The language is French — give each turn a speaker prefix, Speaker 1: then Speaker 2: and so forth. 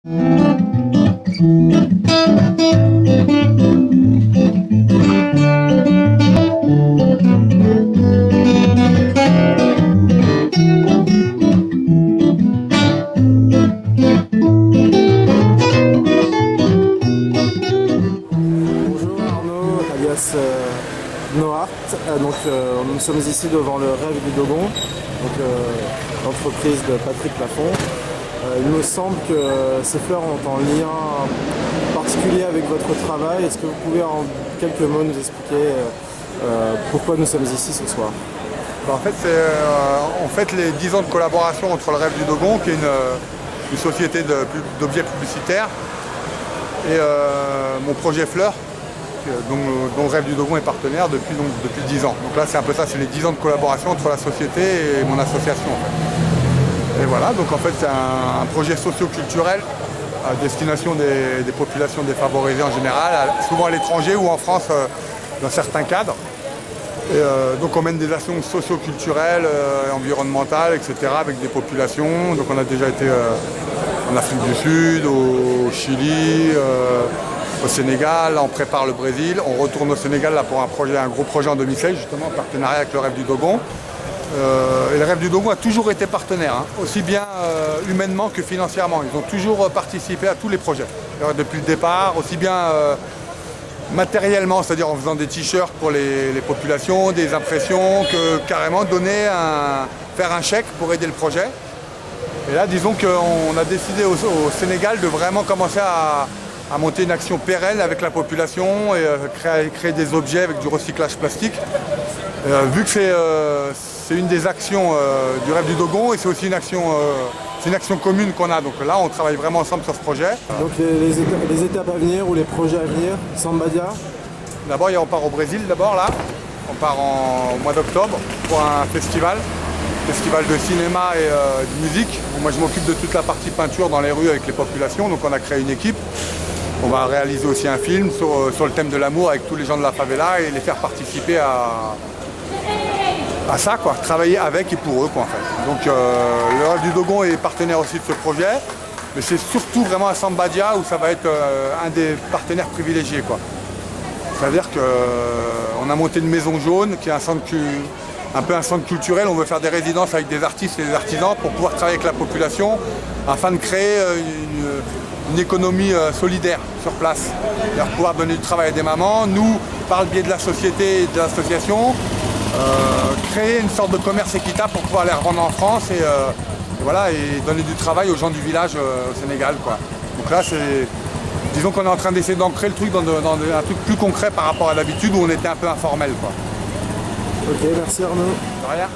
Speaker 1: Arnaud, alias Noart. Nous sommes ici devant le Rêve du Dogon, l'entreprise de Patrick Laffont. Il me semble que ces fleurs ont un lien particulier avec votre travail. Est-ce que vous pouvez en quelques mots nous expliquer pourquoi nous sommes ici ce soir?
Speaker 2: En fait, c'est les 10 ans de collaboration entre le Rêve du Dogon, qui est une société d'objets publicitaires, et mon projet Fleurs, dont le Rêve du Dogon est partenaire depuis 10 ans. Donc là, c'est un peu ça, c'est les 10 ans de collaboration entre la société et mon association. En fait. Et voilà, donc en fait, c'est un projet socio-culturel à destination des populations défavorisées en général, souvent à l'étranger ou en France dans certains cadres. Et donc on mène des actions socio-culturelles, environnementales, etc. avec des populations. Donc on a déjà été en Afrique du Sud, au Chili, au Sénégal, là on prépare le Brésil. On retourne au Sénégal là, pour un gros projet en 2016, justement en partenariat avec le Rêve du Dogon. Et le Rêve du Dogon a toujours été partenaire, hein, aussi bien humainement que financièrement. Ils ont toujours participé à tous les projets. Depuis le départ, aussi bien matériellement, c'est-à-dire en faisant des t-shirts pour les populations, des impressions, que carrément faire un chèque pour aider le projet. Et là, disons qu'on a décidé au Sénégal de vraiment commencer à monter une action pérenne avec la population et créer des objets avec du recyclage plastique. Vu que c'est une des actions du Rêve du Dogon et c'est aussi une action commune qu'on a. Donc là, on travaille vraiment ensemble sur ce projet.
Speaker 1: Donc les étapes à venir ou les projets à venir, Sambadia?
Speaker 2: D'abord, on part au Brésil, là. On part au mois d'octobre pour un festival de cinéma et de musique. Moi, je m'occupe de toute la partie peinture dans les rues avec les populations. Donc on a créé une équipe. On va réaliser aussi un film sur le thème de l'amour avec tous les gens de la favela et les faire participer à ça, quoi, travailler avec et pour eux, quoi, en fait. Donc le Rêve du Dogon est partenaire aussi de ce projet, mais c'est surtout vraiment à Sambadia où ça va être un des partenaires privilégiés, quoi. C'est-à-dire qu'on a monté une maison jaune qui est un peu un centre culturel. On veut faire des résidences avec des artistes et des artisans pour pouvoir travailler avec la population afin de créer une économie solidaire sur place. C'est-à-dire pouvoir donner du travail à des mamans, nous, par le biais de la société et de l'association, créer une sorte de commerce équitable pour pouvoir les revendre en France et donner du travail aux gens du village au Sénégal, quoi. Donc là, disons qu'on est en train d'essayer d'ancrer le truc dans un truc plus concret par rapport à l'habitude où on était un peu informel, quoi.
Speaker 1: Ok, merci Arnaud.
Speaker 2: De rien.